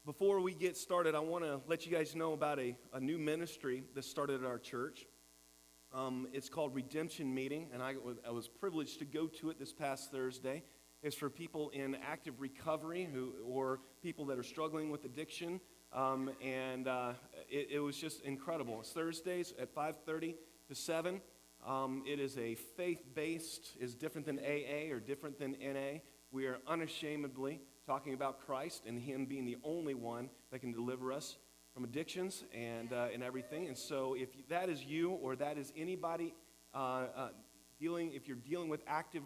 Before we get started, I want to let you guys know about a new ministry that started at our church. It's called Redemption Meeting, and I was privileged to go to it this past Thursday. It's for people in active recovery or people that are struggling with addiction, and it was just incredible. It's Thursdays at 5:30 to 7. It is a faith-based, is different than AA or different than NA. We are unashamedly talking about Christ and Him being the only one that can deliver us from addictions and everything. And so if that is you or that is anybody if you're dealing with active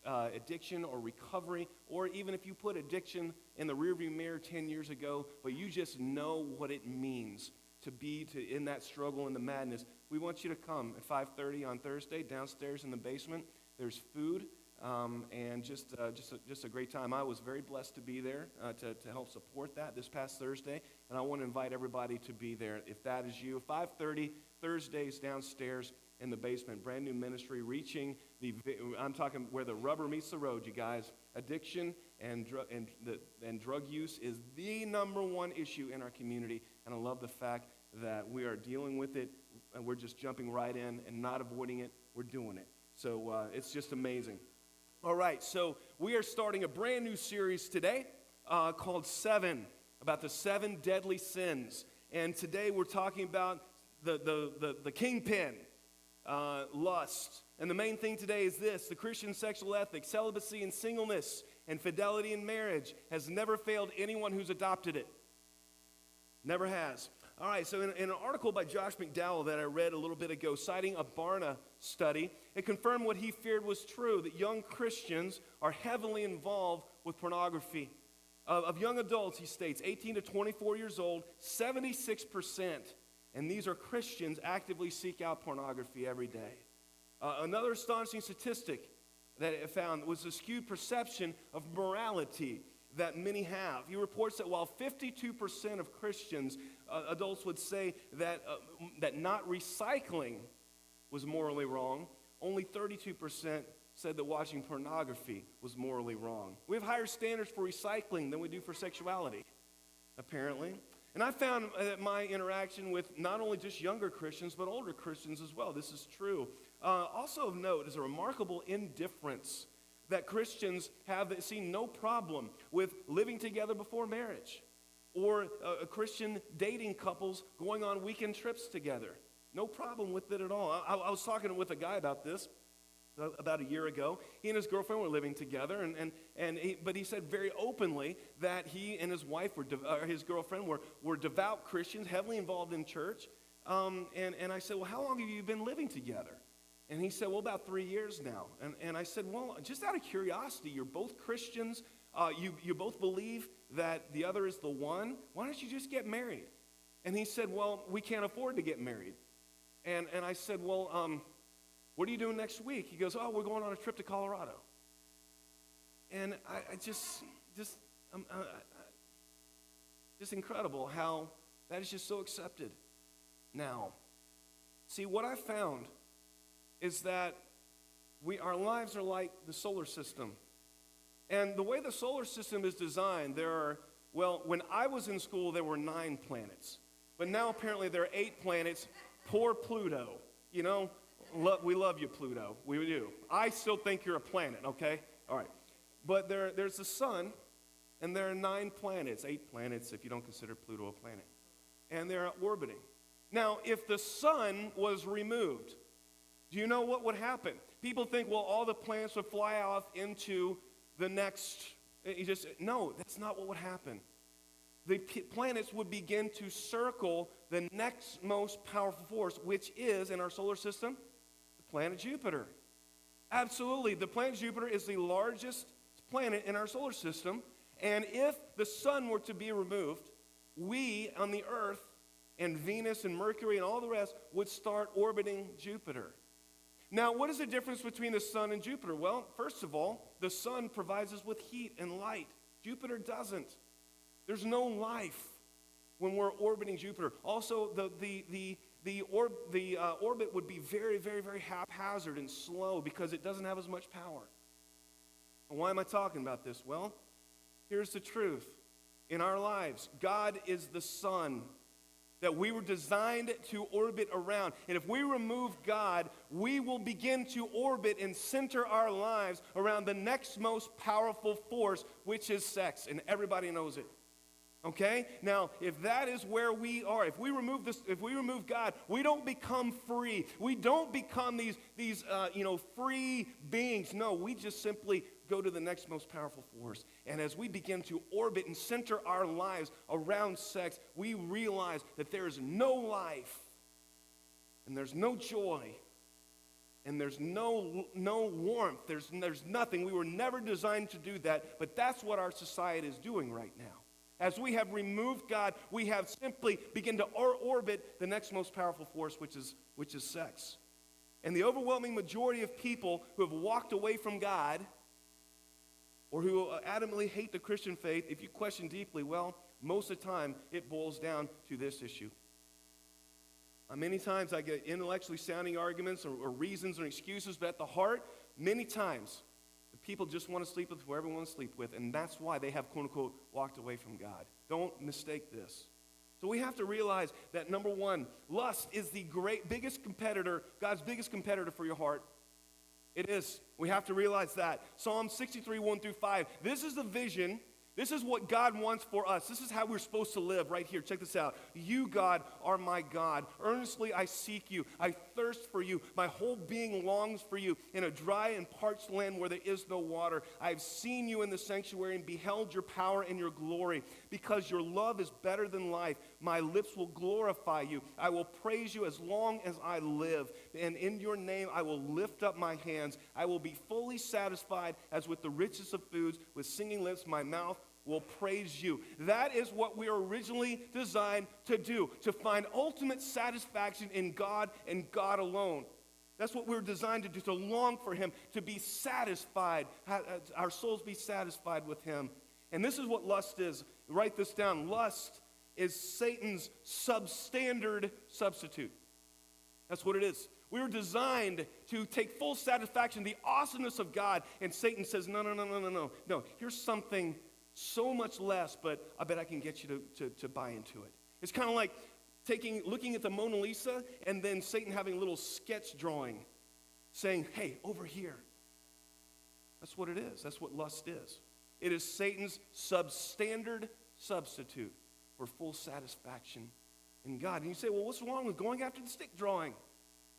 addiction or recovery, or even if you put addiction in the rearview mirror 10 years ago, but you just know what it means to be in that struggle and the madness, we want you to come at 5:30 on Thursday downstairs in the basement. There's food. And just a great time. I was very blessed to be there to help support that this past Thursday, and I want to invite everybody to be there if that is you. 5:30 Thursdays downstairs in the basement. Brand new ministry reaching I'm talking where the rubber meets the road, you guys. Addiction and drug use is the number one issue in our community, and I love the fact that we are dealing with it, and we're just jumping right in and not avoiding it. We're doing it. So it's just amazing. All right, so we are starting a brand new series today called 7, about the 7 deadly sins. And today we're talking about the kingpin, lust. And the main thing today is this: the Christian sexual ethic, celibacy and singleness, and fidelity in marriage has never failed anyone who's adopted it. Never has. All right, so in an article by Josh McDowell that I read a little bit ago, citing a Barna study, it confirmed what he feared was true, that young Christians are heavily involved with pornography. Of young adults, he states, 18 to 24 years old, 76%, and these are Christians, actively seek out pornography every day. Another astonishing statistic that it found was the skewed perception of morality that many have. He reports that while 52% of Christians, adults would say that not recycling was morally wrong, only 32% said that watching pornography was morally wrong. We have higher standards for recycling than we do for sexuality, apparently. And I found that my interaction with not only just younger Christians, but older Christians as well, this is true. Also of note is a remarkable indifference that Christians have that see no problem with living together before marriage, or Christian dating couples going on weekend trips together. No problem with it at all. I was talking with a guy about this about a year ago. He and his girlfriend were living together, but he said very openly that he and his wife his girlfriend were devout Christians, heavily involved in church. And I said, well, how long have you been living together? And he said, well, about 3 years now. And I said, well, just out of curiosity, you're both Christians. You both believe that the other is the one. Why don't you just get married? And he said, well, we can't afford to get married. And I said, well, what are you doing next week? He goes, oh, we're going on a trip to Colorado. And I just incredible how that is just so accepted now. See, what I found is that our lives are like the solar system. And the way the solar system is designed, when I was in school, there were 9 planets. But now apparently there are 8 planets. Poor Pluto. You know, we love you, Pluto. We do. I still think you're a planet, okay? All right. But there's the sun, and there are 9 planets, 8 planets if you don't consider Pluto a planet. And they're orbiting. Now, if the sun was removed, do you know what would happen? People think, well, all the planets would fly off into the next. No, that's not what would happen. The planets would begin to circle the next most powerful force, which is, in our solar system, the planet Jupiter. Absolutely. The planet Jupiter is the largest planet in our solar system, and if the sun were to be removed, we on the Earth and Venus and Mercury and all the rest would start orbiting Jupiter. Now, what is the difference between the sun and Jupiter? Well, first of all, the sun provides us with heat and light. Jupiter doesn't. There's no life when we're orbiting Jupiter. Also, the orbit would be very, very, very haphazard and slow because it doesn't have as much power. And why am I talking about this? Well, here's the truth. in our lives. God is the sun that we were designed to orbit around. And if we remove God, we will begin to orbit and center our lives around the next most powerful force, which is sex. And everybody knows it. Okay? Now, if that is where we are, if we remove God, we don't become free. We don't become these free beings. No, we just simply go to the next most powerful force. And as we begin to orbit and center our lives around sex, we realize that there is no life, and there's no joy, and there's no warmth. There's nothing. We were never designed to do that, but that's what our society is doing right now. As we have removed God, we have simply begun to orbit the next most powerful force, which is sex. And the overwhelming majority of people who have walked away from God or who adamantly hate the Christian faith, if you question deeply, well, most of the time it boils down to this issue. Many times I get intellectually sounding arguments or reasons or excuses, but at the heart, many times, the people just want to sleep with whoever they want to sleep with, and that's why they have, quote-unquote, walked away from God. Don't mistake this. So we have to realize that, number one, lust is the biggest competitor, God's biggest competitor for your heart. It is. We have to realize that. Psalm 63, 1 through 5. This is the vision. This is what God wants for us. This is how we're supposed to live right here. Check this out. You, God, are my God. Earnestly I seek you. I thirst for you. My whole being longs for you in a dry and parched land where there is no water. I have seen you in the sanctuary and beheld your power and your glory. Because your love is better than life, my lips will glorify you. I will praise you as long as I live. And in your name I will lift up my hands. I will be fully satisfied as with the richest of foods. With singing lips my mouth will praise you. That is what we were originally designed to do, to find ultimate satisfaction in God and God alone. That's what we were designed to do, to long for him, to be satisfied, our souls be satisfied with him. And this is what lust is. Write this down. Lust is Satan's substandard substitute. That's what it is. We were designed to take full satisfaction, the awesomeness of God, and Satan says, no, here's something so much less, but I bet I can get you to buy into it. It's kind of like looking at the Mona Lisa and then Satan having a little sketch drawing saying, hey, over here. That's what it is. That's what lust is. It is Satan's substandard substitute for full satisfaction in God. And you say, well, what's wrong with going after the stick drawing?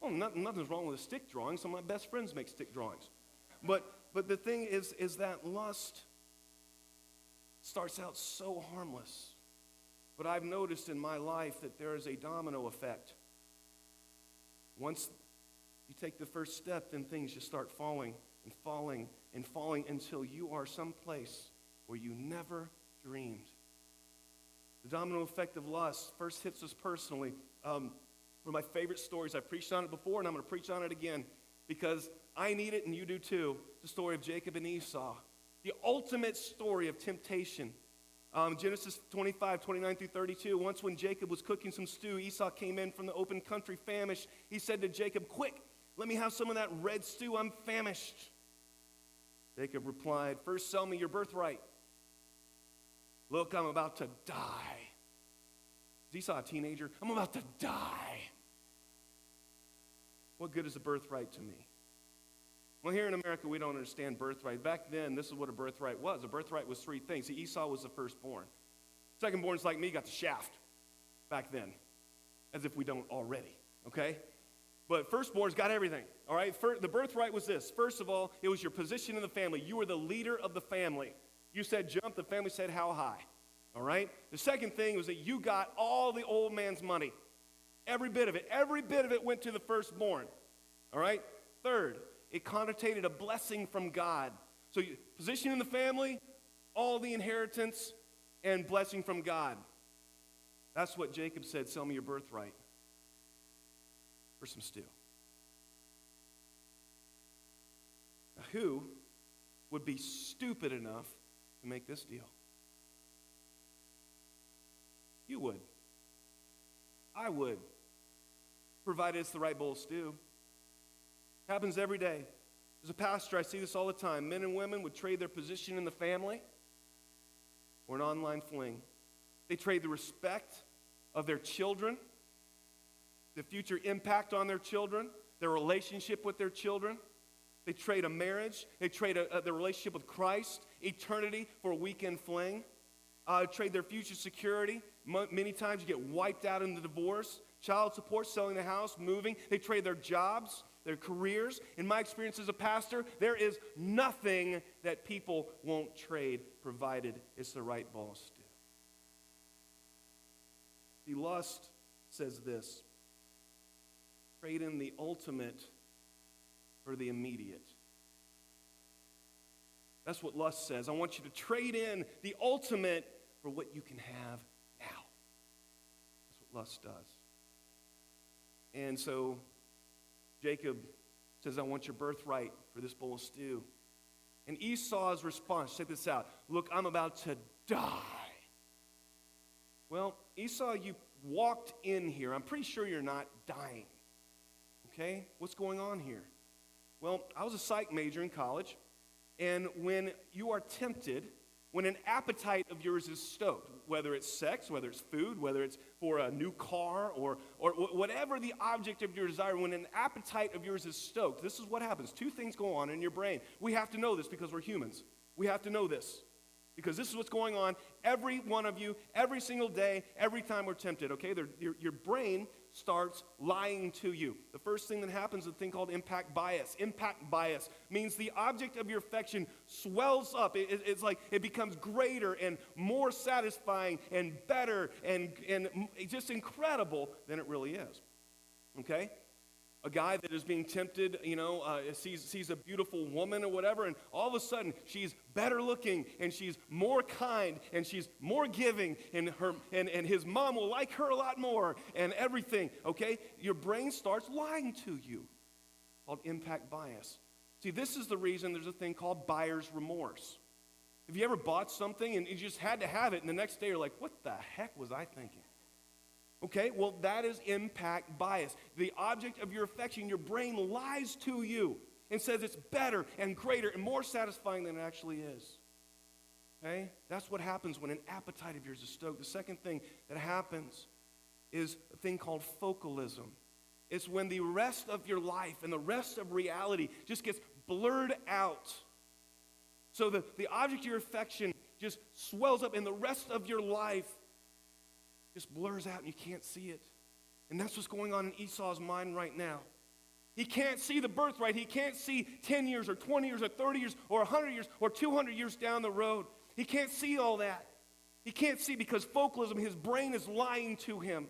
Well, nothing's wrong with a stick drawing. Some of my best friends make stick drawings. But the thing is that lust starts out so harmless. But I've noticed in my life that there is a domino effect. Once you take the first step, then things just start falling and falling and falling until you are someplace where you never dreamed. The domino effect of lust first hits us personally. One of my favorite stories, I've preached on it before, and I'm going to preach on it again because I need it and you do too. The story of Jacob and Esau. The ultimate story of temptation. Genesis 25, 29 through 32. Once when Jacob was cooking some stew, Esau came in from the open country famished. He said to Jacob, quick, let me have some of that red stew. I'm famished. Jacob replied, first sell me your birthright. Look, I'm about to die. Is Esau a teenager? I'm about to die. What good is a birthright to me? Well, here in America, we don't understand birthright. Back then, this is what a birthright was. A birthright was three things. See, Esau was the firstborn. Secondborns like me got the shaft back then, as if we don't already, okay? But firstborns got everything, all right? The birthright was this. First of all, it was your position in the family. You were the leader of the family. You said jump, the family said how high, all right? The second thing was that you got all the old man's money. Every bit of it. Every bit of it went to the firstborn, all right? Third, it connotated a blessing from God. So position in the family, all the inheritance, and blessing from God. That's what Jacob said, sell me your birthright for some stew. Now, who would be stupid enough to make this deal? You would. I would. Provided it's the right bowl of stew. Happens every day. As a pastor, I see this all the time. Men and women would trade their position in the family or an online fling. They trade the respect of their children, the future impact on their children, their relationship with their children. They trade a marriage. They trade their relationship with Christ, eternity, for a weekend fling. Trade their future security. Many times you get wiped out in the divorce. Child support, selling the house, moving. They trade their jobs, their careers. In my experience as a pastor, there is nothing that people won't trade, provided it's the right ball stew. See, lust says this: trade in the ultimate for the immediate. That's what lust says. I want you to trade in the ultimate for what you can have now. That's what lust does. And so Jacob says, I want your birthright for this bowl of stew. And Esau's response, check this out. Look, I'm about to die. Well, Esau, you walked in here. I'm pretty sure you're not dying. Okay? What's going on here? Well, I was a psych major in college, and when you are tempted, when an appetite of yours is stoked, whether it's sex, whether it's food, whether it's for a new car, or whatever the object of your desire, when an appetite of yours is stoked, this is what happens. Two things go on in your brain. We have to know this because we're humans. We have to know this because this is what's going on, every one of you, every single day, every time we're tempted, okay? Your brain starts lying to you. The first thing that happens is a thing called impact bias. Impact bias means the object of your affection swells up. It's like it becomes greater and more satisfying and better and just incredible than it really is. Okay? A guy that is being tempted, sees a beautiful woman or whatever, and all of a sudden she's better looking and she's more kind and she's more giving, and his mom will like her a lot more and everything, okay? Your brain starts lying to you, called impact bias. See, this is the reason there's a thing called buyer's remorse. Have you ever bought something and you just had to have it, and the next day you're like, what the heck was I thinking? Okay, well, that is impact bias. The object of your affection, your brain lies to you and says it's better and greater and more satisfying than it actually is. Okay? That's what happens when an appetite of yours is stoked. The second thing that happens is a thing called focalism. It's when the rest of your life and the rest of reality just gets blurred out. So the object of your affection just swells up, and the rest of your life just blurs out and you can't see it. And that's what's going on in Esau's mind right now. He can't see the birthright. He can't see 10 years or 20 years or 30 years or 100 years or 200 years down the road. He can't see all that. He can't see because focalism, his brain is lying to him.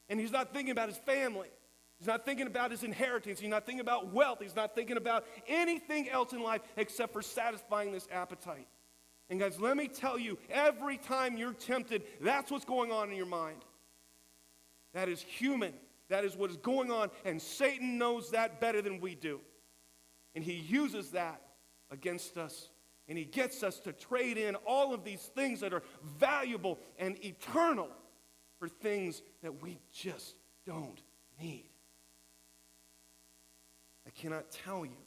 And he's not thinking about his family. He's not thinking about his inheritance. He's not thinking about wealth. He's not thinking about anything else in life except for satisfying this appetite. And guys, let me tell you, every time you're tempted, that's what's going on in your mind. That is human. That is what is going on, and Satan knows that better than we do. And he uses that against us, and he gets us to trade in all of these things that are valuable and eternal for things that we just don't need. I cannot tell you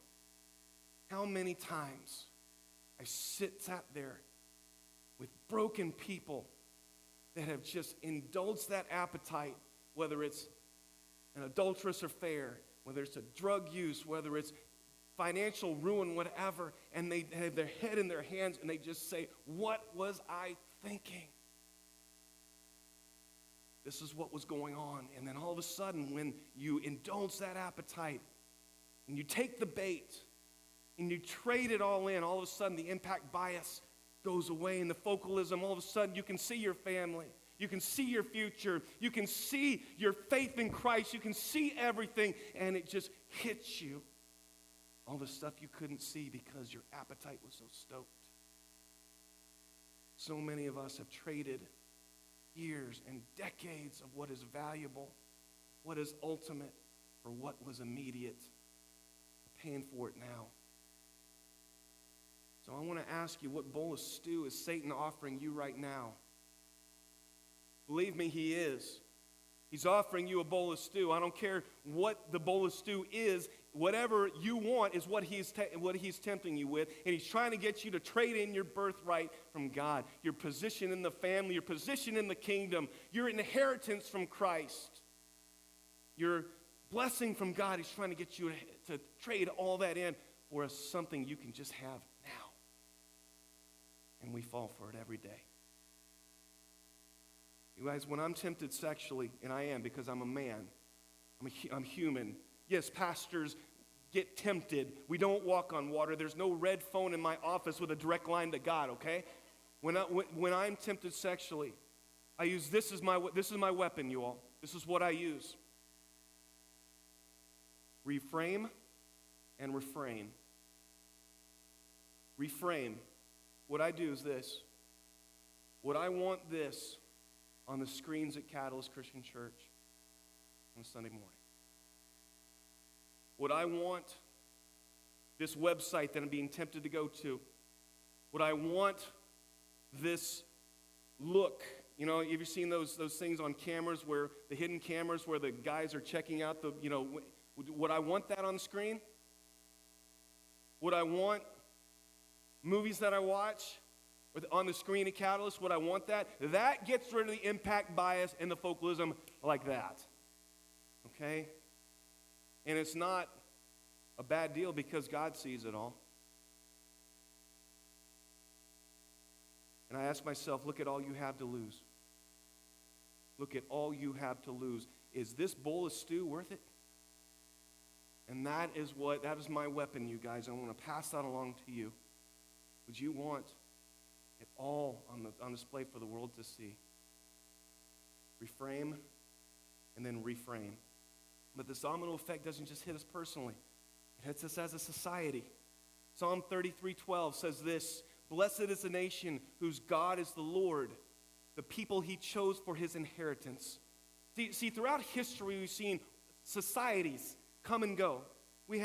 how many times I sat there with broken people that have just indulged that appetite, whether it's an adulterous affair, whether it's a drug use, whether it's financial ruin, whatever, and they have their head in their hands and they just say, what was I thinking? This is what was going on. And then all of a sudden, when you indulge that appetite and you take the bait, and you trade it all in, all of a sudden the impact bias goes away, and the focalism, all of a sudden you can see your family. You can see your future. You can see your faith in Christ. You can see everything, and it just hits you. All the stuff you couldn't see because your appetite was so stoked. So many of us have traded years and decades of what is valuable, what is ultimate, for what was immediate. We're paying for it now. So I want to ask you, what bowl of stew is Satan offering you right now? Believe me, he is. He's offering you a bowl of stew. I don't care what the bowl of stew is. whatever you want is what he's tempting you with, and he's trying to get you to trade in your birthright from God, your position in the family, your position in the kingdom, your inheritance from Christ, your blessing from God. He's trying to get you to trade all that in for something you can just have now. And we fall for it every day. You guys, when I'm tempted sexually, and I am because I'm a man, I'm human. Yes, pastors get tempted. We don't walk on water. There's no red phone in my office with a direct line to God, okay? When I'm tempted sexually, I use this is my weapon, you all. This is what I use. Reframe and refrain. Reframe. What I do is this. Would I want this on the screens at Catalyst Christian Church on a Sunday morning? Would I want this website that I'm being tempted to go to? Would I want this look? You know, have you seen those things on cameras where the hidden cameras where the guys are checking out the, you know, would I want that on the screen? Would I want movies that I watch on the screen at Catalyst? Would I want that? That gets rid of the impact bias and the focalism like that. Okay? And it's not a bad deal because God sees it all. And I ask myself, look at all you have to lose. Look at all you have to lose. Is this bowl of stew worth it? And that is my weapon, you guys. I want to pass that along to you. Would you want it all on display for the world to see? Reframe and then reframe. But this domino effect doesn't just hit us personally. It hits us as a society. Psalm 33:12 says this, "Blessed is the nation whose God is the Lord, the people he chose for his inheritance." See, throughout history, we've seen societies come and go. We've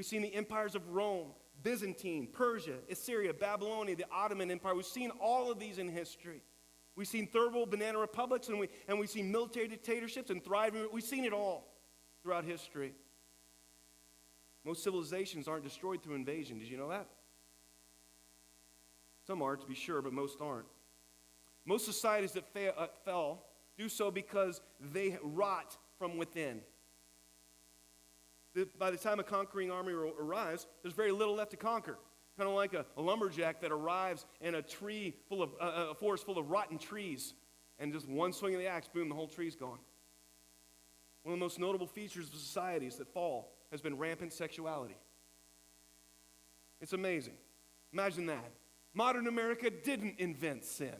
seen the empires of Rome, Byzantine, Persia, Assyria, Babylonia, the Ottoman Empire. We've seen all of these in history. We've seen third world banana republics, and we've seen military dictatorships and thriving. We've seen it all throughout history. Most civilizations aren't destroyed through invasion. Did you know that? Some are, to be sure, but most aren't. Most societies that fell do so because they rot from within. By the time a conquering army arrives, there's very little left to conquer. Kind of like a lumberjack that arrives in a forest full of rotten trees, and just one swing of the axe, boom, the whole tree's gone. One of the most notable features of societies that fall has been rampant sexuality. It's amazing. Imagine that. Modern America didn't invent sin.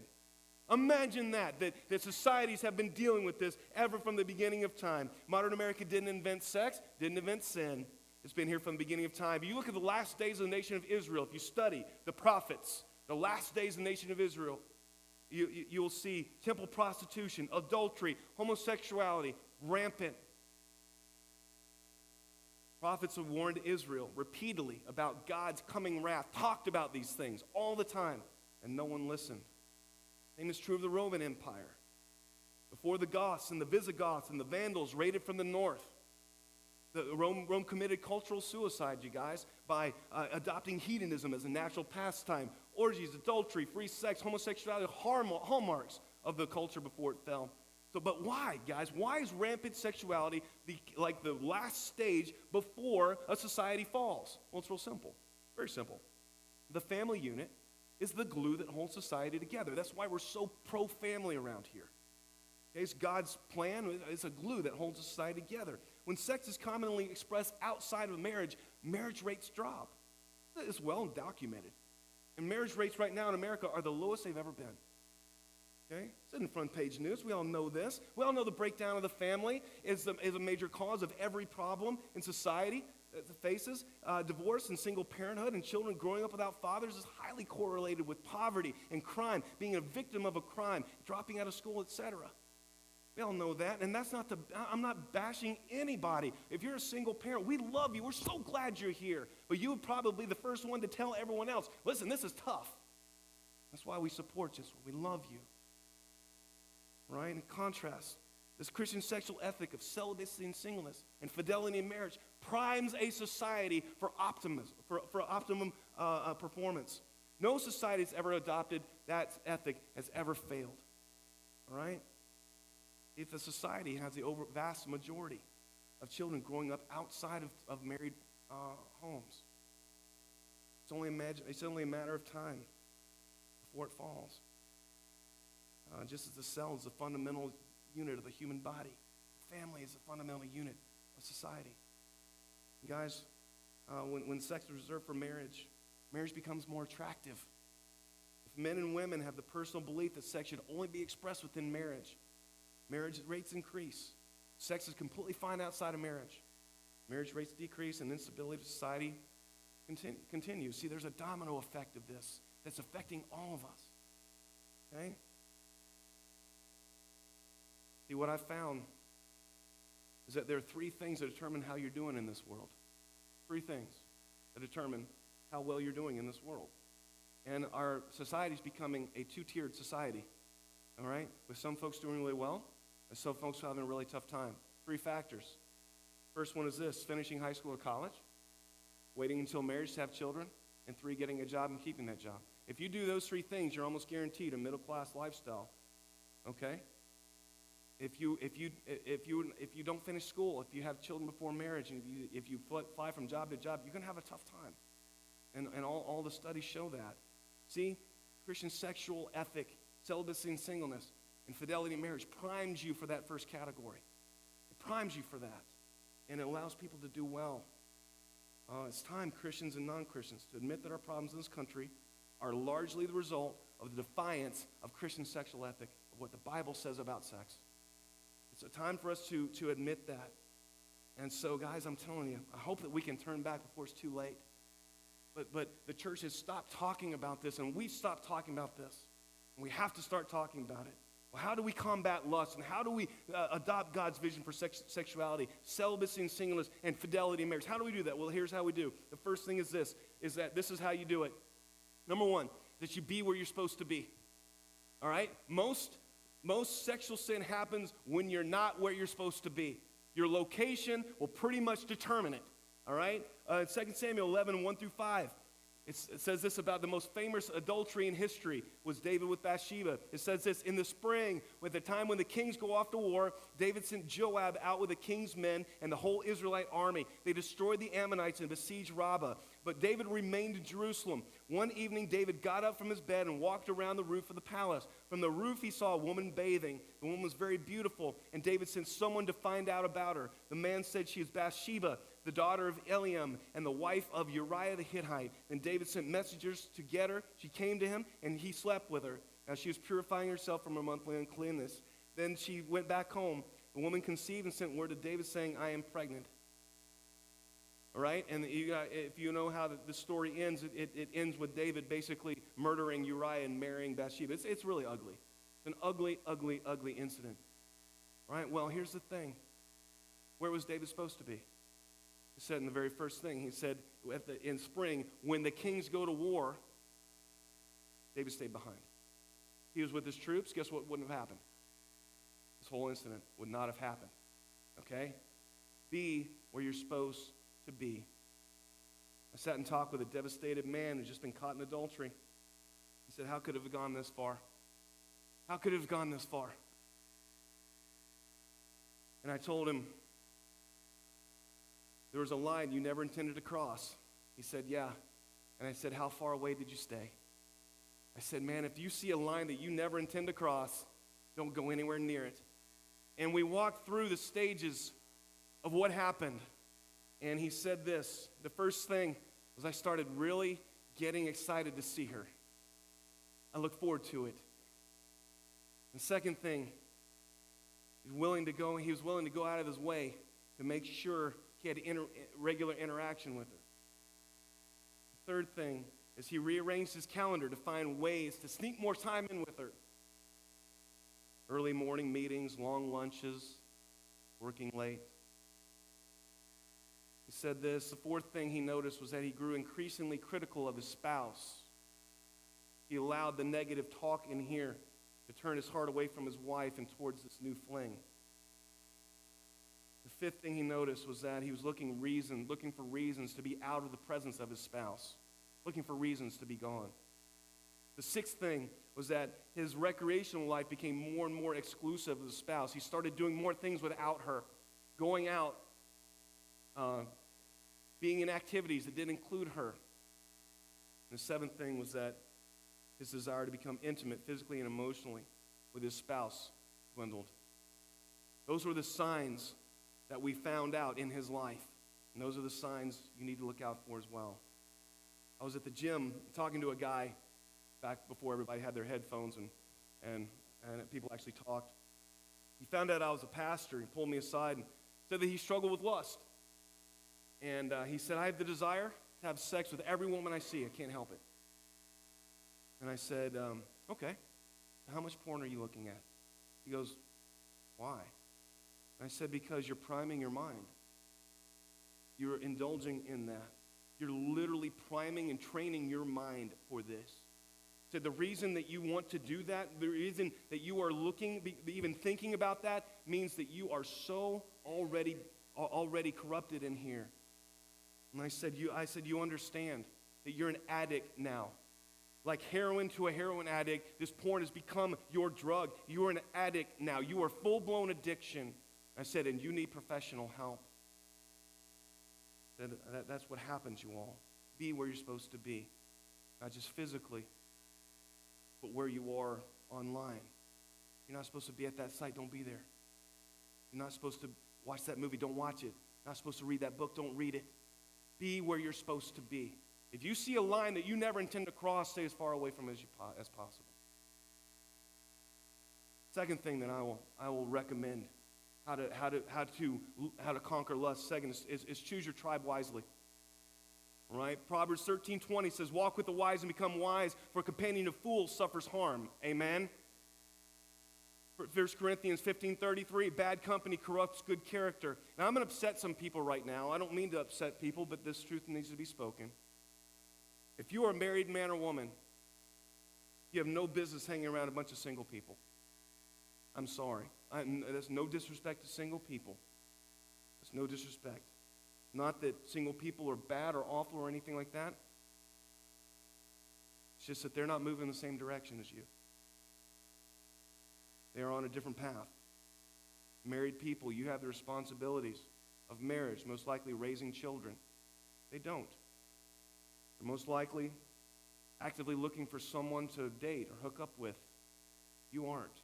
Imagine that societies have been dealing with this ever from the beginning of time. Modern America didn't invent sex, didn't invent sin. It's been here from the beginning of time. If you look at the last days of the nation of Israel, if you study the prophets, the last days of the nation of Israel, you will see temple prostitution, adultery, homosexuality, rampant. Prophets have warned Israel repeatedly about God's coming wrath, talked about these things all the time, and no one listened. Same is true of the Roman Empire. Before the Goths and the Visigoths and the Vandals raided from the north, Rome committed cultural suicide, you guys, by adopting hedonism as a natural pastime. Orgies, adultery, free sex, homosexuality, hallmarks of the culture before it fell. But why, guys? Why is rampant sexuality like the last stage before a society falls? Well, it's real simple. Very simple. The family unit is the glue that holds society together. That's why we're so pro-family around here. Okay, it's God's plan. It's a glue that holds society together. When sex is commonly expressed outside of marriage, marriage rates drop. It's well documented. And marriage rates right now in America are the lowest they've ever been. Okay? It's in front page news. We all know this. We all know the breakdown of the family is a major cause of every problem in society that faces. Divorce and single parenthood and children growing up without fathers is highly correlated with poverty and crime, being a victim of a crime, dropping out of school, etc. We all know that, and I'm not bashing anybody. If you're a single parent, we love you. We're so glad you're here. But you would probably be the first one to tell everyone else, listen, this is tough. That's why we support you. That's why we love you. Right? In contrast, This Christian sexual ethic of celibacy and singleness and fidelity in marriage primes a society for optimum performance. No society that's ever adopted that ethic has ever failed. All right? If a society has the vast majority of children growing up outside of married homes, it's only a matter of time before it falls. Just as the cell is the fundamental unit of the human body, family is the fundamental unit of society. And guys, when sex is reserved for marriage, marriage becomes more attractive. If men and women have the personal belief that sex should only be expressed within marriage rates increase. Sex is completely fine outside of marriage. Marriage rates decrease and instability of society continues. See, there's a domino effect of this that's affecting all of us. Okay? See, what I found is that there are three things that determine how you're doing in this world. Three things that determine how well you're doing in this world. And our society is becoming a two-tiered society, all right? With some folks doing really well, and some folks having a really tough time. Three factors. First one is this: finishing high school or college, waiting until marriage to have children, and three, getting a job and keeping that job. If you do those three things, you're almost guaranteed a middle-class lifestyle, okay? If you don't finish school, if you have children before marriage, and if you fly from job to job, you're going to have a tough time. And all the studies show that. See, Christian sexual ethic, celibacy and singleness, and fidelity in marriage primes you for that first category. It primes you for that. And it allows people to do well. It's time, Christians and non-Christians, to admit that our problems in this country are largely the result of the defiance of Christian sexual ethic, of what the Bible says about sex. It's a time for us to admit that. And so, guys, I'm telling you, I hope that we can turn back before it's too late. But the church has stopped talking about this, and we've stopped talking about this. And we have to start talking about it. Well, how do we combat lust, and how do we adopt God's vision for sexuality, celibacy and singleness, and fidelity in marriage? How do we do that? Well, here's how we do. The first thing is this, is that this is how you do it. Number one, that you be where you're supposed to be. All right? Most sexual sin happens when you're not where you're supposed to be. Your location will pretty much determine it. All right? 2 Samuel 11, 1 through 5. It says this about the most famous adultery in history was David with Bathsheba. It says this: in the spring, at the time when the kings go off to war, David sent Joab out with the king's men and the whole Israelite army. They destroyed the Ammonites and besieged Rabbah. But David remained in Jerusalem. One evening, David got up from his bed and walked around the roof of the palace. From the roof, he saw a woman bathing. The woman was very beautiful, and David sent someone to find out about her. The man said she is Bathsheba, the daughter of Eliam, and the wife of Uriah the Hittite. Then David sent messengers to get her. She came to him, and he slept with her. Now she was purifying herself from her monthly uncleanness. Then she went back home. The woman conceived and sent word to David saying, I am pregnant. All right? And if you know how the story ends, it ends with David basically murdering Uriah and marrying Bathsheba. It's really ugly. It's an ugly, ugly, ugly incident. All right? Well, here's the thing. Where was David supposed to be? He said in the very first thing, he said in spring, when the kings go to war, David stayed behind. He was with his troops. Guess what wouldn't have happened? This whole incident would not have happened. Okay? Be where you're supposed to be. I sat and talked with a devastated man who's just been caught in adultery. He said, how could it have gone this far? How could it have gone this far? And I told him, there was a line you never intended to cross. He said, yeah. And I said, how far away did you stay? I said, man, if you see a line that you never intend to cross, don't go anywhere near it. And we walked through the stages of what happened. And he said this: the first thing was I started really getting excited to see her. I look forward to it. The second thing, he was willing to go out of his way to make sure he had regular interaction with her. The third thing is he rearranged his calendar to find ways to sneak more time in with her. Early morning meetings, long lunches, working late. He said this: the fourth thing he noticed was that he grew increasingly critical of his spouse. He allowed the negative talk in here to turn his heart away from his wife and towards this new fling. The fifth thing he noticed was that he was looking for reasons to be out of the presence of his spouse, looking for reasons to be gone. The sixth thing was that his recreational life became more and more exclusive of the spouse. He started doing more things without her, going out, being in activities that didn't include her. And the seventh thing was that his desire to become intimate physically and emotionally with his spouse dwindled. Those were the signs that we found out in his life. And those are the signs you need to look out for as well. I was at the gym talking to a guy back before everybody had their headphones and people actually talked. He found out I was a pastor. He pulled me aside and said that he struggled with lust. And he said, I have the desire to have sex with every woman I see. I can't help it. And I said, okay. How much porn are you looking at? He goes, why? And I said, because you're priming your mind. You're indulging in that. You're literally priming and training your mind for this. So the reason that you want to do that, the reason that you are even thinking about that, means that you are so already corrupted in here. And I said, you understand that you're an addict now. Like heroin to a heroin addict, this porn has become your drug. You are an addict now. You are full-blown addiction. I said, and you need professional help. That's what happens, you all. Be where you're supposed to be. Not just physically, but where you are online. You're not supposed to be at that site, don't be there. You're not supposed to watch that movie, don't watch it. You're not supposed to read that book, don't read it. Be where you're supposed to be. If you see a line that you never intend to cross, stay as far away from it as possible. Second thing that I will recommend how to conquer lust. Second is choose your tribe wisely. All right? Proverbs 13:20 says, "Walk with the wise and become wise, for a companion of fools suffers harm." Amen. 1 Corinthians 15:33, "Bad company corrupts good character." Now I'm going to upset some people right now. I don't mean to upset people, but this truth needs to be spoken. If you are a married man or woman, you have no business hanging around a bunch of single people. I'm sorry. There's no disrespect to single people. There's no disrespect. Not that single people are bad or awful or anything like that. It's just that they're not moving in the same direction as you. They are on a different path. Married people, you have the responsibilities of marriage, most likely raising children. They don't. They're most likely actively looking for someone to date or hook up with. You aren't.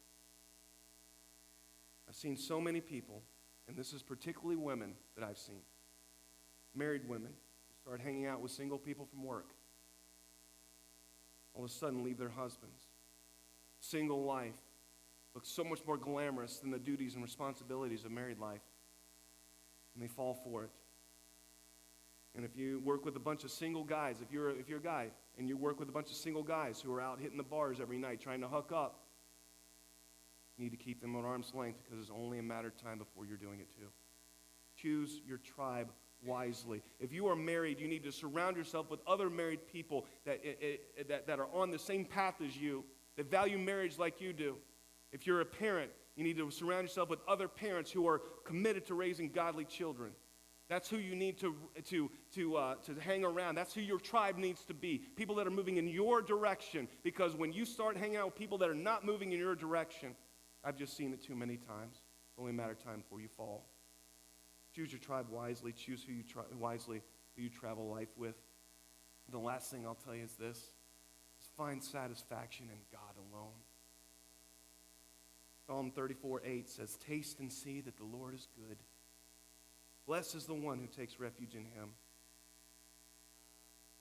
I've seen so many people, and this is particularly women that I've seen, married women who start hanging out with single people from work, all of a sudden leave their husbands. Single life looks so much more glamorous than the duties and responsibilities of married life, and they fall for it. And if you work with a bunch of single guys, if you're a guy and you work with a bunch of single guys who are out hitting the bars every night trying to hook up, you need to keep them at arm's length because it's only a matter of time before you're doing it too. Choose your tribe wisely. If you are married, you need to surround yourself with other married people that are on the same path as you, that value marriage like you do. If you're a parent, you need to surround yourself with other parents who are committed to raising godly children. That's who you need to hang around. That's who your tribe needs to be. People that are moving in your direction. Because when you start hanging out with people that are not moving in your direction, I've just seen it too many times. It's only a matter of time before you fall. Choose your tribe wisely. Choose who you travel life with. The last thing I'll tell you is this: is find satisfaction in God alone. Psalm 34:8 says, "Taste and see that the Lord is good. Blessed is the one who takes refuge in him."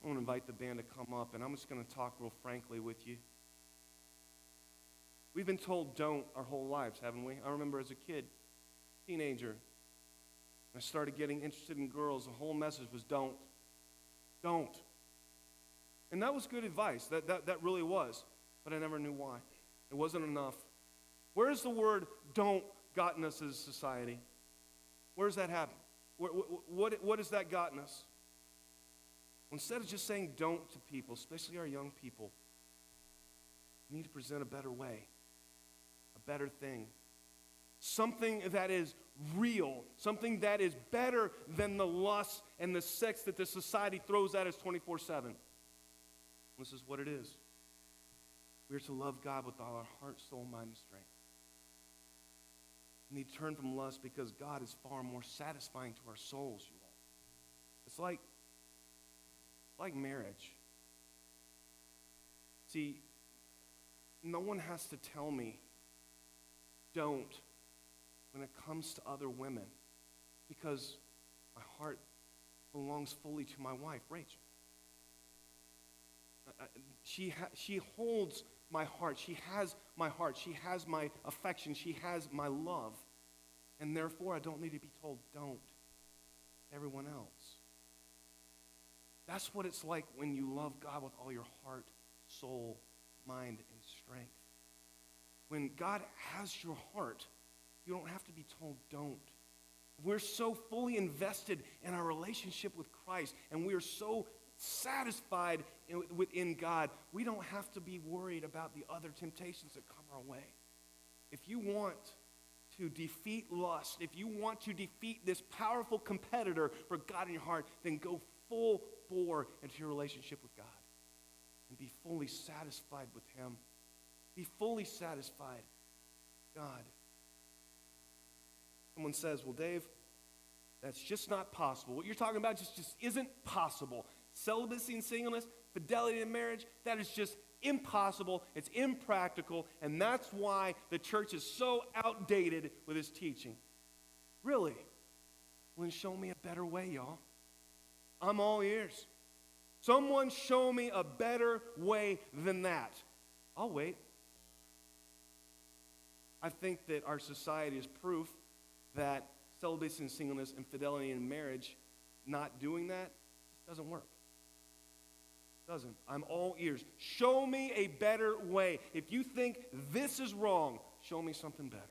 I want to invite the band to come up, and I'm just going to talk real frankly with you. We've been told don't our whole lives, haven't we? I remember as a kid, teenager, I started getting interested in girls. The whole message was don't. Don't. And that was good advice. That really was. But I never knew why. It wasn't enough. Where has the word don't gotten us as a society? Where does that happen? What has that gotten us? Instead of just saying don't to people, especially our young people, we need to present a better way, a better thing, something that is real, something that is better than the lust and the sex that the society throws at us 24/7. This is what it is. We are to love God with all our heart, soul, mind, and strength. We need to turn from lust because God is far more satisfying to our souls, you all. It's like marriage. See, no one has to tell me don't when it comes to other women, because my heart belongs fully to my wife, Rachel. She holds my heart. She has my heart. She has my affection. She has my love. And therefore, I don't need to be told don't to everyone else. That's what it's like when you love God with all your heart, soul, mind, and strength. When God has your heart, you don't have to be told don't. We're so fully invested in our relationship with Christ, and we are so satisfied within God, we don't have to be worried about the other temptations that come our way. If you want to defeat lust, if you want to defeat this powerful competitor for God in your heart, then go full bore into your relationship with God and be fully satisfied with Him. Be fully satisfied with God. Someone says, well, Dave, that's just not possible. What you're talking about just isn't possible. Celibacy and singleness, fidelity in marriage, that is just impossible. It's impractical, and that's why the church is so outdated with its teaching. Really? Well, then show me a better way, y'all. I'm all ears. Someone show me a better way than that. I'll wait. I think that our society is proof that celibacy and singleness and fidelity in marriage, not doing that, doesn't work. Doesn't. I'm all ears. Show me a better way. If you think this is wrong, show me something better.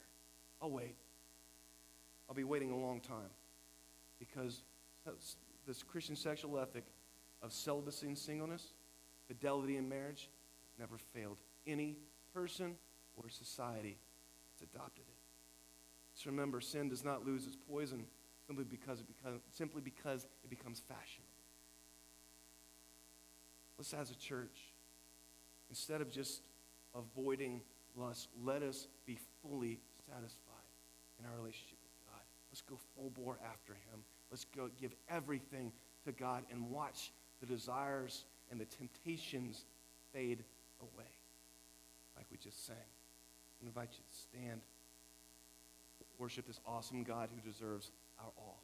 I'll wait. I'll be waiting a long time because this Christian sexual ethic of celibacy and singleness, fidelity in marriage, has never failed any person or society that's adopted it. Just remember, sin does not lose its poison simply because it becomes fashionable. Let's, as a church, instead of just avoiding lust, let us be fully satisfied in our relationship with God. Let's go full bore after Him. Let's go give everything to God and watch the desires and the temptations fade away, like we just sang. I invite you to stand, worship this awesome God who deserves our all.